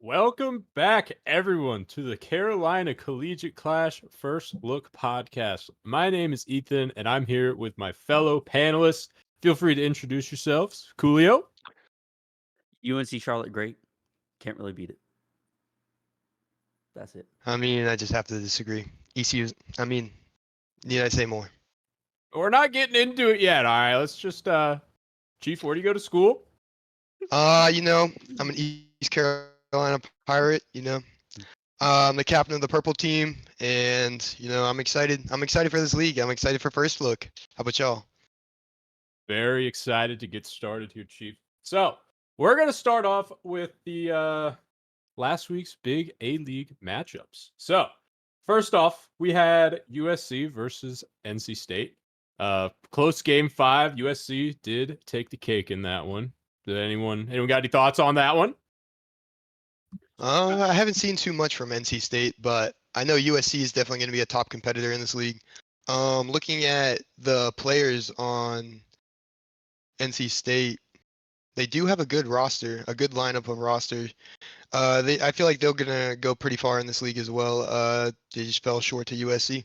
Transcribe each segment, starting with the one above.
Welcome back, everyone, to the Carolina Collegiate Clash First Look podcast. My name is Ethan, and I'm here with my fellow panelists. Feel free to introduce yourselves. Coolio. UNC Charlotte, great. Can't really beat it. That's it. I just have to disagree. ECU, need I say more? We're not getting into it yet. All right, let's just, Chief, where do you go to school? I'm an East Carolina Pirate, I'm the captain of the purple team, and, I'm excited. I'm excited for this league. I'm excited for first look. How about y'all? Very excited to get started here, Chief. So, we're going to start off with the last week's big A-League matchups. So, first off, we had USC versus NC State. Close game 5. USC did take the cake in that one. Did anyone got any thoughts on that one? I haven't seen too much from NC State, but I know USC is definitely going to be a top competitor in this league. Looking at the players on NC State, they do have a good roster, a good lineup of rosters. I feel like they're gonna go pretty far in this league as well. They just fell short to USC.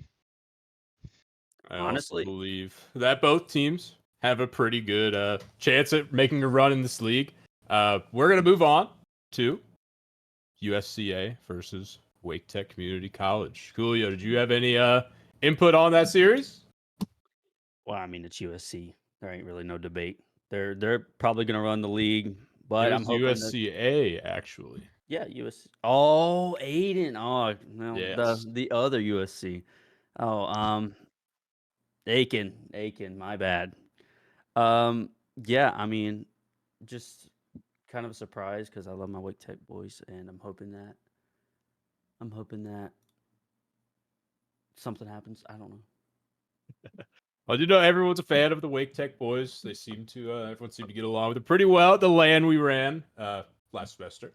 I also Honestly. believe that both teams have a pretty good chance at making a run in this league. We're going to move on to USCA versus Wake Tech Community College. Coolio, did you have any input on that series? Well, I mean, it's USC. There ain't really no debate. They're probably gonna run the league, but It I'm was hoping that USCA, actually. USC. Oh, Aiden. Oh, no, Yes. the other USC. Oh, Aiken. My bad. Yeah. I mean, just kind of a surprise because I love my Wake Tech boys, and I'm hoping that something happens. I don't know. I do know everyone's a fan of the Wake Tech boys. They seem to, everyone seemed to get along with it pretty well at the LAN we ran last semester.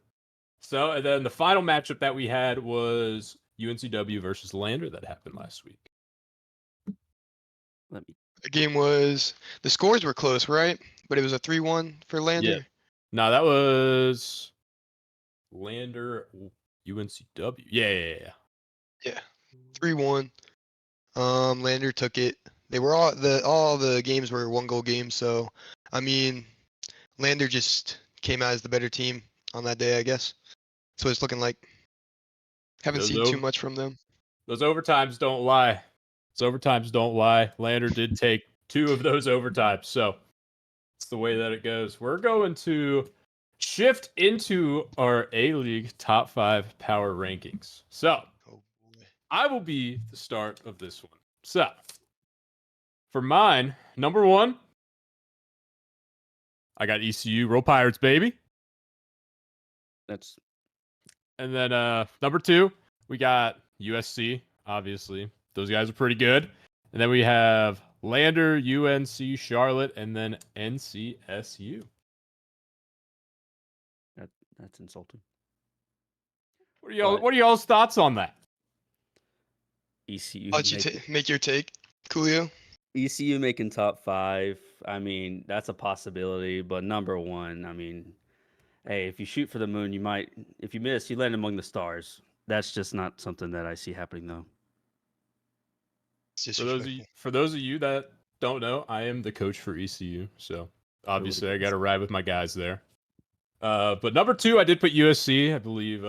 So, and then the final matchup that we had was UNCW versus Lander that happened last week. Let me. The scores were close, right? But it was a 3-1 for Lander. No, that was Lander UNCW. Yeah. Yeah, 3-1. Lander took it. They were all the games were 1-goal games, so I mean, Lander just came out as the better team on that day, I guess. That's what it's looking like. Haven't Those seen too much from them. Those overtimes don't lie. Those overtimes don't lie. Lander did take 2 of those overtimes, so it's the way that it goes. We're going to shift into our A-League top 5 power rankings. So, Oh boy. I will be the start of this one. So, for mine, number 1, I got ECU, Roll Pirates, baby. That's And then number 2, we got USC, obviously. Those guys are pretty good. And then we have Lander, UNC, Charlotte, and then NCSU. that's insulting. What are y'all's thoughts on that? ECU I'll let you make your take, Coolio. ECU making top 5. I mean, that's a possibility, but number 1, I mean, hey, if you shoot for the moon, you might. If you miss, you land among the stars. That's just not something that I see happening, though. It's For those of you that don't know, I am the coach for ECU, so obviously I got to ride with my guys there. But number 2, I did put USC. I believe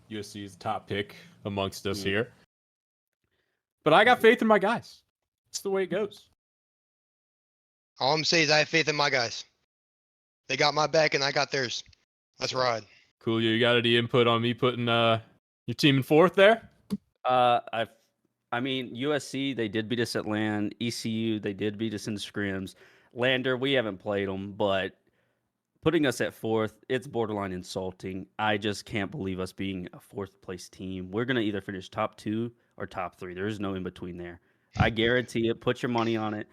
USC is the top pick amongst us here. But I got faith in my guys. It's the way it goes. All I'm saying is I have faith in my guys. They got my back and I got theirs. Let's ride. Cool. You got any input on me putting your team in 4th there? I mean, USC, they did beat us at LAN. ECU, they did beat us in scrims. Lander, we haven't played them, but putting us at 4th, it's borderline insulting. I just can't believe us being a 4th place team. We're going to either finish top 2 or top 3. There is no in between there. I guarantee it. Put your money on it.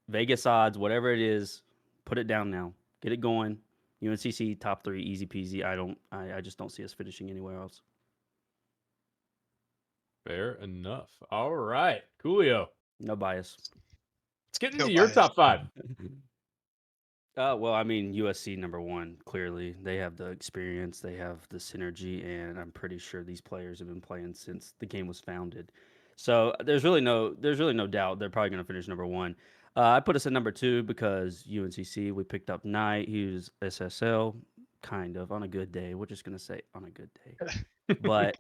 Vegas odds, whatever it is, put it down now. Get it going. UNCC top 3, easy peasy. I just don't see us finishing anywhere else. Fair enough. All right, Coolio. No bias. Let's get into your top 5. Well, I mean, USC number one. Clearly, they have the experience, they have the synergy, and I'm pretty sure these players have been playing since the game was founded. So there's really no doubt they're probably going to finish number one. I put us at number two because UNCC. We picked up Knight, who's SSL, kind of on a good day. We're just going to say on a good day, but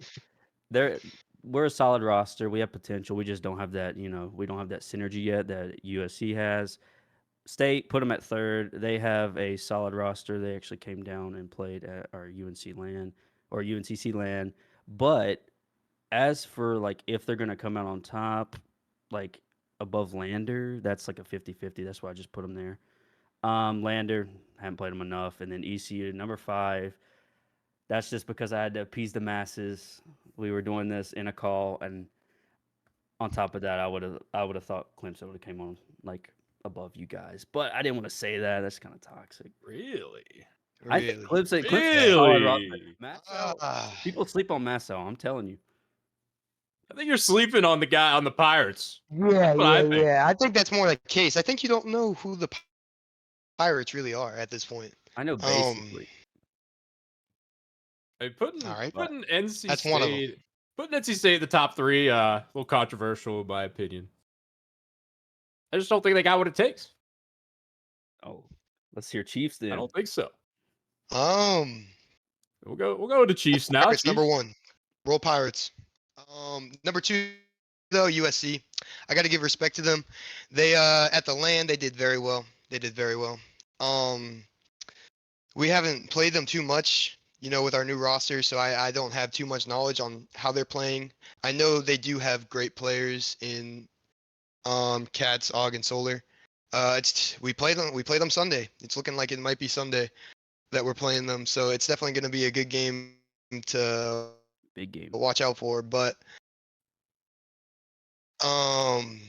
they're we're a solid roster. We have potential. We just don't have that. We don't have that synergy yet that USC has. State put them at third. They have a solid roster. They actually came down and played at our UNC land or UNCC land. But as for like if they're gonna come out on top, like above Lander, that's like a 50-50. That's why I just put them there. Lander, haven't played them enough. And then ECU, number five. That's just because I had to appease the masses. We were doing this in a call, and on top of that, I would have thought Clemson would have came on like above you guys, but I didn't want to say that. That's kind of toxic. Really? I think Really? Clemson's a solid roster. Really? Massell, Ah, people sleep on Massell. I'm telling you. I think you're sleeping on the guy on the Pirates. yeah, That's what I think. yeah. I think that's more the case. I think you don't know who the Pirates really are at this point. I know basically, I mean, putting All right. but putting NC That's one of them. State putting NC State in the top three, a little controversial in my opinion. I just don't think they got what it takes. oh, let's hear Chiefs I then. don't think so. Um, We'll go with the Chiefs now. Pirates number Chiefs. one. Roll Pirates. Number two though USC. I got to give respect to them. They at the land they did very well. They did very well. Um, we haven't played them too much, with our new roster, so I don't have too much knowledge on how they're playing. I know they do have great players in Cats, Og, and Solar. We play them Sunday. It's looking like it might be Sunday that we're playing them, so it's definitely going to be a good game to Big game. watch out for. But um,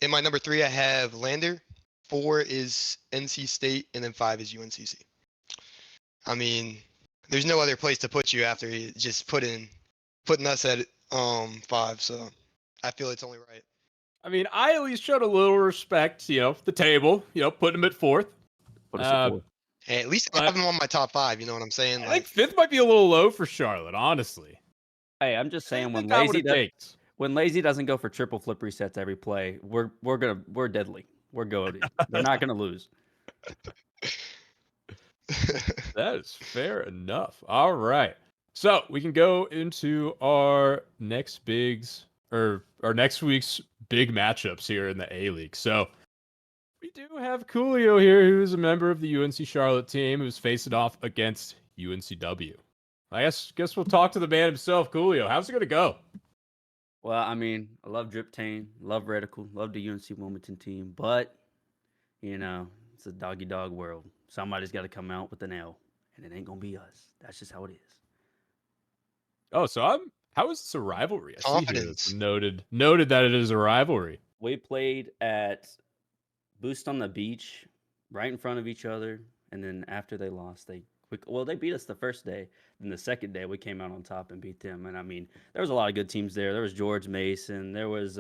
in my number three, I have Lander. Four is NC State, and then five is UNCC. I mean, there's no other place to put you after you just putting us at five. So I feel it's only right. I mean, I at least showed a little respect, the table, putting them at fourth. Put us at Uh, fourth. Hey, at least I but have them on my top five. You know what I'm saying? I think Like, fifth might be a little low for Charlotte, honestly. Hey, I'm just I saying think they got what it takes. when Lazy doesn't go for triple flip resets every play, we're deadly. We're goaded. They're not gonna lose. That is fair enough. All right. So we can go into our next bigs or our next week's big matchups here in the A League. So we do have Coolio here, who is a member of the UNC Charlotte team, who's facing off against UNCW. I guess we'll talk to the man himself, Coolio. How's it gonna go? Well, I mean, I love Drip Tane, love Reticle, love the UNC Wilmington team, but it's a doggy dog world. Somebody's got to come out with an L, and it ain't gonna be us. That's just how it is. Oh, so how is this a rivalry? I see here it's Confidence. noted that it is a rivalry. We played at Boost on the Beach, right in front of each other, and then after they lost, they beat us the first day. Then the second day, we came out on top and beat them. And I mean, there was a lot of good teams there. There was George Mason. There was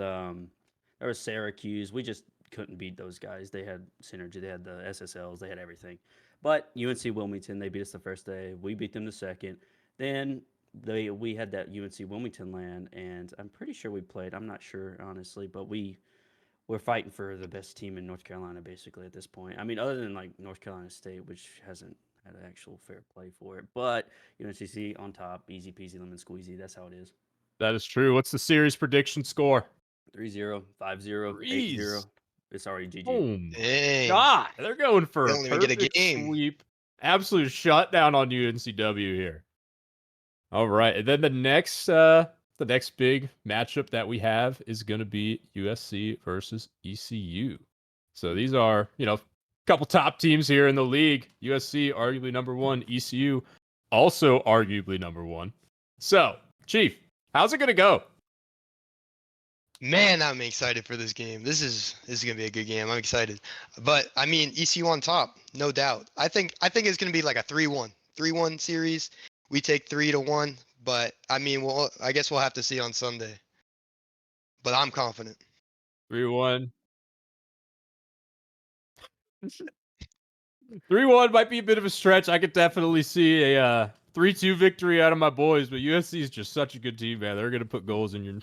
Syracuse. We just couldn't beat those guys. They had synergy. They had the SSLs. They had everything. But UNC Wilmington, they beat us the first day. We beat them the second. Then we had that UNC Wilmington land, and I'm pretty sure we played. I'm not sure honestly, but we're fighting for the best team in North Carolina basically at this point. I mean, other than like North Carolina State, which hasn't had an actual fair play for it, but UNCC on top, easy peasy lemon squeezy. That's how it is. That is true. What's the series prediction score? 3-0, 5-0, Threes. 8-0. It's already GG. Oh my Dang. God, they're going for They a don't even get a perfect game. sweep. Absolute shutdown on UNCW here. All right, and then the next big matchup that we have is going to be USC versus ECU. So these are, a couple top teams here in the league. USC arguably number one, ECU also arguably number one. So, Chief, how's it going to go? Man, I'm excited for this game. This is gonna be a good game. I'm excited. But I mean, ECU on top, no doubt. I think it's gonna be like a 3-1. 3-1 series. We take 3-1. But I mean, I guess we'll have to see on Sunday. But I'm confident. 3-1. 3-1 might be a bit of a stretch. I could definitely see a 3-2 victory out of my boys, but USC is just such a good team, man. They're gonna put goals in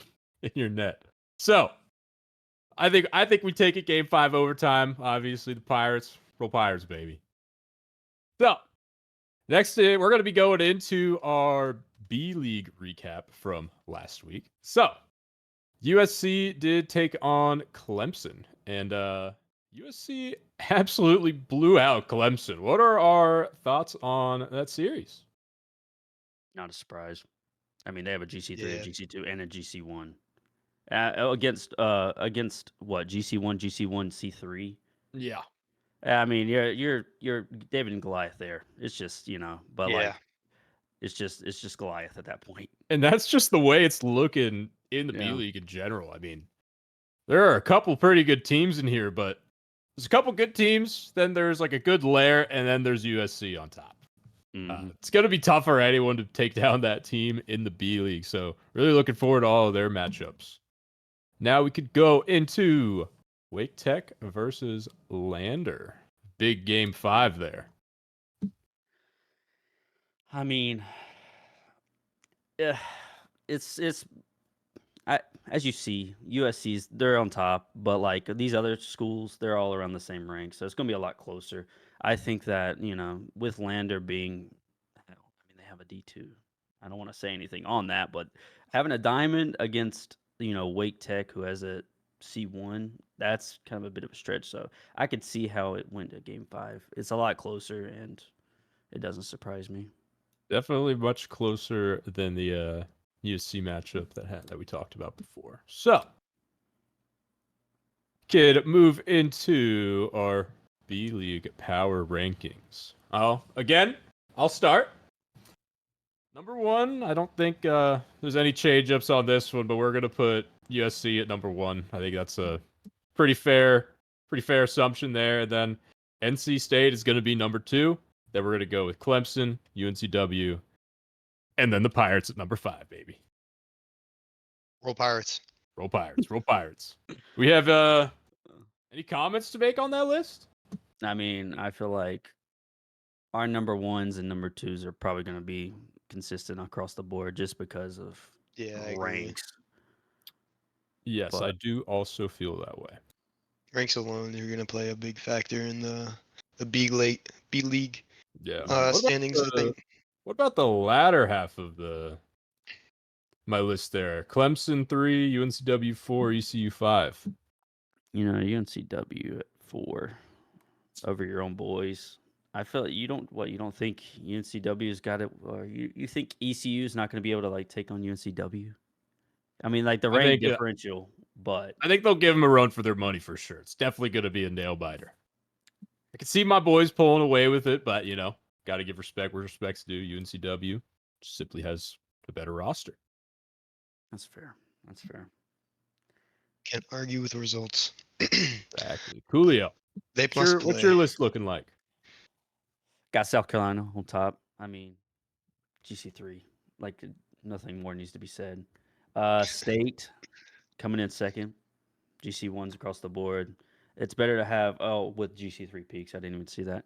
your net. So I think we take it game 5 overtime. Obviously, the Pirates roll Pirates, baby. So next, we're gonna be going into our B League recap from last week. So USC did take on Clemson, and USC absolutely blew out Clemson. What are our thoughts on that series? Not a surprise. I mean, they have a GC3, a Yeah, GC2, and a GC1. Against what? GC1, GC1, C3. Yeah. I mean, you're David and Goliath there. It's just, but yeah, like it's just Goliath at that point. And that's just the way it's looking in the B Yeah. League in general. I mean, there are a couple pretty good teams in here, but there's a couple good teams, then there's like a good layer, and then there's USC on top. Hmm. It's going to be tough for anyone to take down that team in the B League. So, really looking forward to all of their matchups. Now we could go into Wake Tech versus Lander. Big game 5 there. I mean, yeah, it's I, as you see, USC's they're on top, but like these other schools, they're all around the same rank, so it's going to be a lot closer. I think that with Lander being, I mean, they have a D2. I don't want to say anything on that, but having a diamond against Wake Tech, who has a C1, that's kind of a bit of a stretch. So I could see how it went to Game 5. It's a lot closer, and it doesn't surprise me. Definitely much closer than the USC matchup that we talked about before. So, could move into our B League power rankings. Oh, again, I'll start. Number 1, I don't think there's any change ups on this one, but we're gonna put USC at number 1. I think that's a pretty fair, pretty fair assumption there. And then NC State is gonna be number 2. Then we're gonna go with Clemson, UNCW, and then the Pirates at number 5, baby. roll Pirates. Roll Pirates, roll Pirates. We have any comments to make on that list? I mean, I feel like our number ones and number twos are probably going to be consistent across the board just because of Yeah, I agree. ranks. Yes, I But do also feel that way. Ranks alone are gonna play a big factor in the B League Yeah. mhm. standings. I think. What about the latter half of my list there? Clemson 3, UNCW 4, ECU 5. UNCW at 4 over your own boys. I feel like you don't think UNCW's got it, or you think ECU's not going to be able to like take on UNCW? I mean, like the I rank think differential, but I think they'll give them a run for their money for sure. It's definitely going to be a nail biter. I can see my boys pulling away with it, but got to give respect where respect's due. UNCW simply has a better roster. that's fair. That's fair. Can't argue with the results. Exactly. Coolio. They What's must what's your play. list looking like? Got South Carolina on top. I mean, GC3. Like nothing more needs to be said. State coming in second. GC1s across the board. It's better to have with GC3 peaks. I didn't even see that.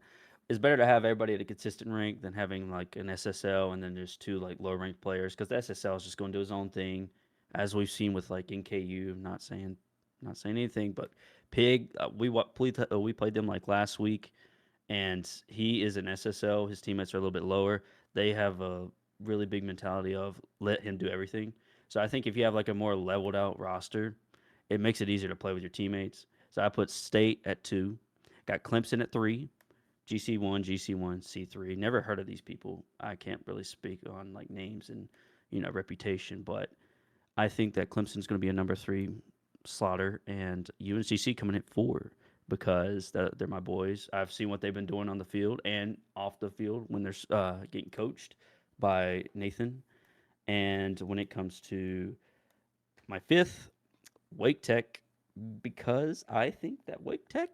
It's better to have everybody at a consistent rank than having like an SSL and then there's two like low ranked players because the SSL is just going to do his own thing, as we've seen with like NKU. Not saying anything, but Pig. We played them like last week, and he is an SSL. His teammates are a little bit lower. They have a really big mentality of let him do everything. So I think if you have like a more leveled out roster, it makes it easier to play with your teammates. So I put State at 2, got Clemson at 3, GC1, GC1, C3. Never heard of these people. I can't really speak on like names and reputation, but I think that Clemson's going to be a number 3 slaughter, and UNCC coming at 4 because they're my boys. I've seen what they've been doing on the field and off the field when they're getting coached by Nathan. And when it comes to my 5th, Wake Tech, because I think that Wake Tech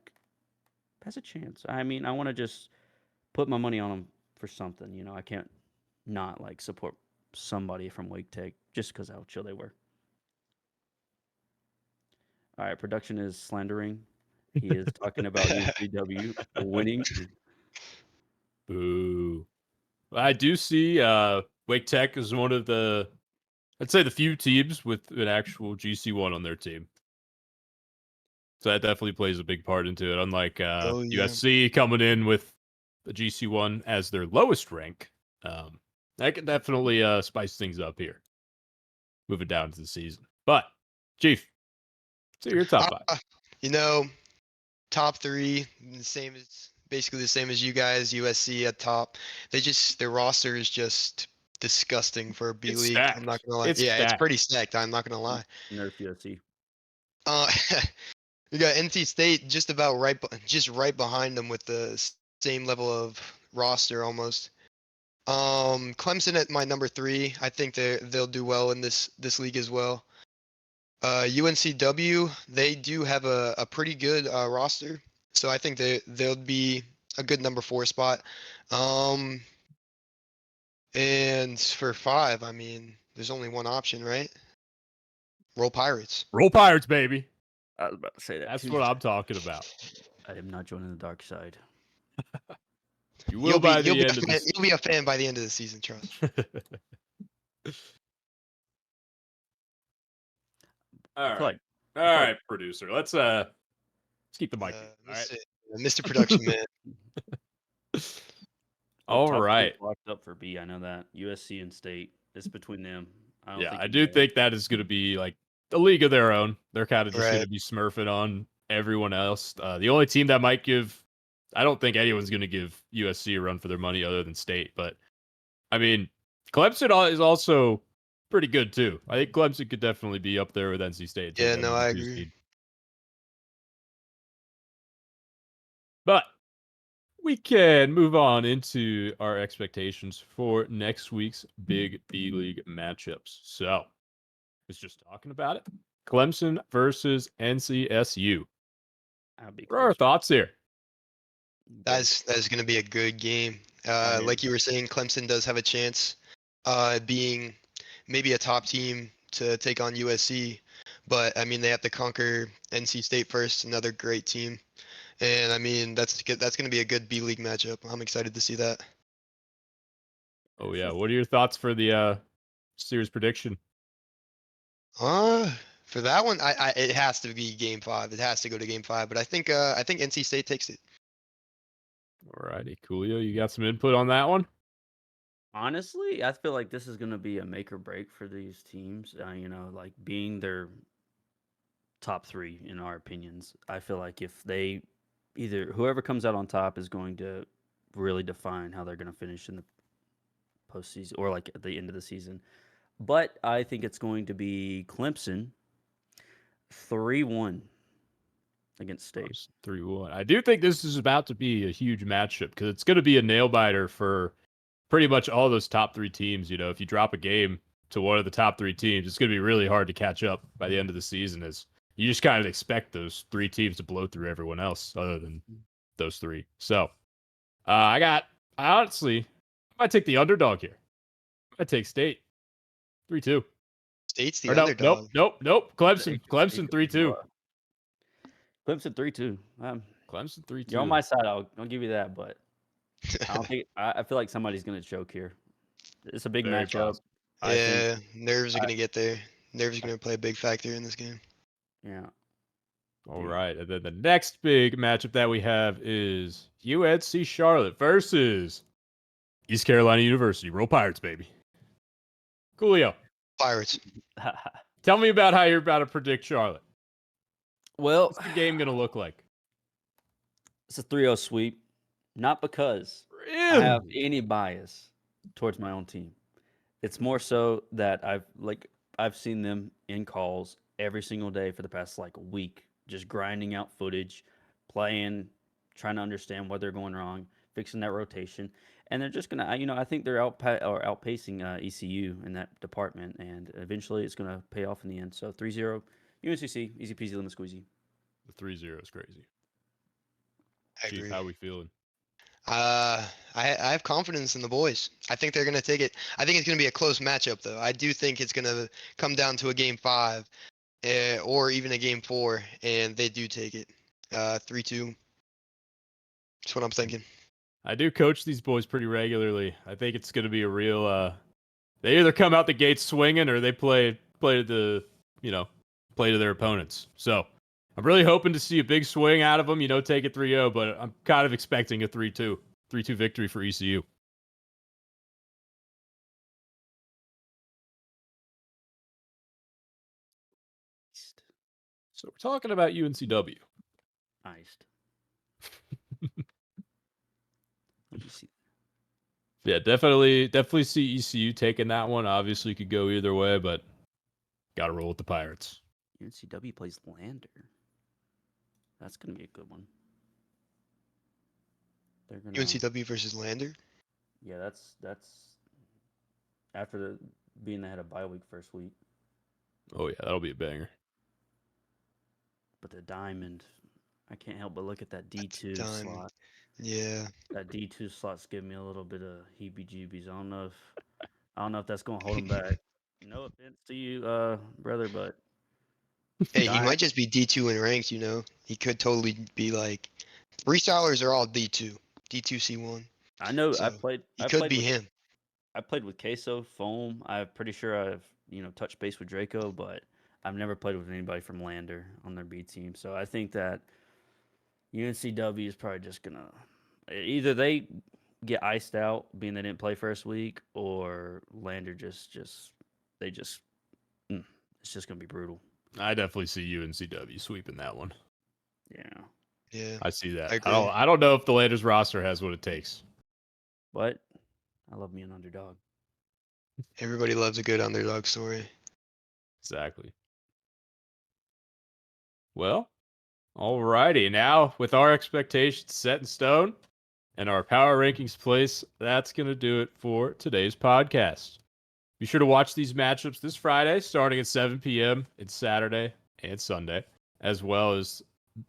has a chance. I mean, I want to just put my money on them for something. I can't not like support somebody from Wake Tech just because how chill they were. All right, production is slandering. He is talking about UNCW winning. Boo. I do see Wake Tech is one of the, I'd say, the few teams with an actual GC1 on their team. So that definitely plays a big part into it. Unlike Oh yeah. USC coming in with the GC1 as their lowest rank, that can definitely spice things up here, moving down to the season. But Chief, so your top five. You know, top three, basically the same as you guys. USC at top. Their roster is just disgusting for a B It's League. I'm not stacked. gonna lie. It's Yeah, it's stacked. pretty stacked. I'm not gonna lie. Nerf USC. Uh, we got NC State just about just right behind them with the same level of roster almost. Clemson at my number three. I think they'll do well in this league as well. UNCW, they do have a pretty good roster, so I think they'll be a good number four spot. And for five, I mean, there's only one option, right? Roll Pirates. Roll Pirates, baby. I was about to say that. That's too. what I'm talking about. I am not joining the dark side. You will by the end of this. You'll be a fan by the end of the season, trust. All feel right, like- all right, producer. Let's keep the mic. All right. Mr. Production Man. All Top three right. locked up for B. I know that USC and State. It's between them. I don't Yeah, think I you do guys- think that is going to be like a league of their own. They're kind of just going Right. to be smurfing on everyone else. The only team that might give, I don't think anyone's going to give USC a run for their money other than State. But I mean, Clemson is also pretty good too. I think Clemson could definitely be up there with NC State. Yeah, take no, that I number two agree. seed. But we can move on into our expectations for next week's big B League matchups. So, was just talking about it. Clemson versus NCSU. I'll be What are our close. thoughts here? That's going to be a good game. Like you were saying, Clemson does have a chance, being maybe a top team to take on USC, but I mean they have to conquer NC State first, another great team, and I mean that's going to be a good B League matchup. I'm excited to see that. Oh yeah, what are your thoughts for the series prediction? For that one, it has to be Game 5. It has to go to Game 5, but I think NC State takes it. Alrighty, Coolio, you got some input on that one? Honestly, I feel like this is going to be a make or break for these teams. Like being their top three in our opinions. I feel like if they whoever comes out on top is going to really define how they're going to finish in the postseason or like at the end of the season. But I think it's going to be Clemson 3-1 against State. 3-1. I do think this is about to be a huge matchup because it's going to be a nail biter for pretty much all those top three teams. You know, if you drop a game to one of the top three teams, it's going to be really hard to catch up by the end of the season. As you just kind of expect those three teams to blow through everyone else other than those three. So, I honestly might take the underdog here. I take State 3-2. State's the Or no, underdog. nope. Clemson 3-2. Clemson 3-2. Clemson 3-2. You're on my side. I'll give you that, but I don't think I feel like somebody's going to choke here. It's a big Very matchup. possible. I think. Yeah, nerves are going to get there. Nerves are going to play a big factor in this game. Yeah. All right. And then the next big matchup that we have is UNC Charlotte versus East Carolina University. Roll Pirates, baby. Coolio, Pirates. tell me about how you're about to predict Charlotte. Well, What's the game going to look like? it's a 3-0 sweep. Not because I Really? have any bias towards my own team. It's more so that I've seen them in calls every single day for the past like week, just grinding out footage, playing, trying to understand what they're going wrong, fixing that rotation, and they're just gonna. I think they're outpacing ECU in that department, and eventually it's gonna pay off in the end. So 3-0, UNCC, easy peasy lemon squeezy. The 3-0 is crazy. I Chief, agree. how we feeling? I have confidence in the boys. I think they're gonna take it. I think it's gonna be a close matchup, though. I do think it's gonna come down to a Game 5, or even a Game 4, and they do take it. 3-2. That's what I'm thinking. I do coach these boys pretty regularly. I think it's going to be a real. They either come out the gate swinging or they play to the play to their opponents. So I'm really hoping to see a big swing out of them. Take it 3-0, but I'm kind of expecting a 3-2 victory for ECU. So we're talking about UNCW. Iced. Let me see. Yeah, definitely see ECU taking that one. Obviously, could go either way, but got to roll with the Pirates. UNCW plays Lander. That's gonna be a good one. They're gonna. UNCW versus Lander. Yeah, that's after being they had a bye week first week. Oh yeah, that'll be a banger. But the Diamond, I can't help but look at that D2 Diamond. slot. Yeah. That D2 slot's giving me a little bit of heebie-jeebies. I don't know if that's gonna hold him back. No offense to you, brother, but Hey, he might just be D2 in ranks. He could totally be like freestylers are all D2, D2 C1. I know So he could be him. I played with Queso, Foam. I'm pretty sure I've touched base with Draco, but I've never played with anybody from Lander on their B team. So I think that UNCW is probably just gonna either they get iced out, being they didn't play first week, or Lander it's just gonna be brutal. I definitely see UNCW sweeping that one. Yeah. Yeah. I see that. I agree. I don't know if the Landers roster has what it takes. But I love me an underdog. Everybody loves a good underdog story. Exactly. Well, alrighty. Now, with our expectations set in stone and our power rankings place, that's going to do it for today's podcast. Be sure to watch these matchups this Friday, starting at 7 p.m. and Saturday and Sunday, as well as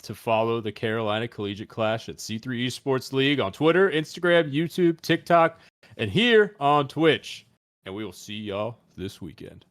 to follow the Carolina Collegiate Clash at C3 Esports League on Twitter, Instagram, YouTube, TikTok, and here on Twitch. And we will see y'all this weekend.